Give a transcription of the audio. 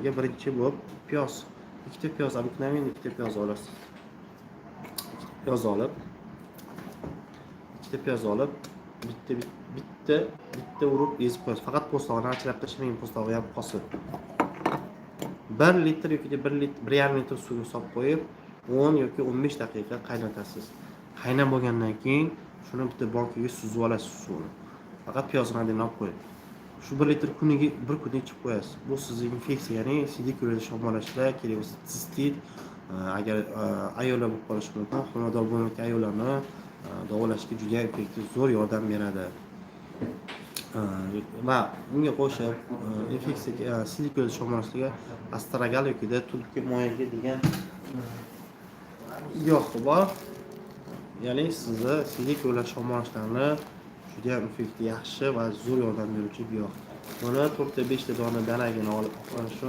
shomolashlarga birinchi bo'lib piyoz, ikkita piyoz, обыкновенный ikkita piyoz olasiz. Ikkita piyoz olib, bitta urib ezib qo'yasiz. Faqat po'stlog'ini ajratib tashlamang, po'stlog'i ham qolsin. 1 litr yoki 1,5 litr suvga solib qo'yib, 10 yoki 15 daqiqa qaynatasiz. Qaynab bo'lgandan keyin shuni bitta bankaga suzib olasiz suvni. Faqat piyozini olib qo'ying. Shu 1 litr kuniga bir kunda ichib qo'yasiz. Bu sizning infeksiya, ya'ni siydik yo'lida shomolashlar, kerak bo'lsa sistit, agar ayollar bo'lib qolishi mumkin, homilador bo'lmayotgan ayollarni davolashga juda effektiv, zo'r yordam beradi. Va unga qo'shib infeksiya, siydik yo'lida shomolashlarga astragal yoki tulki moyiga degan giyoh bor. Ya'ni sizni siydik yo'lida shomolashlarini juda ham effektiv, yaxshi va zo'r yordam beruvchi giyoh. Buni 4 ta 5 ta donagini olib shu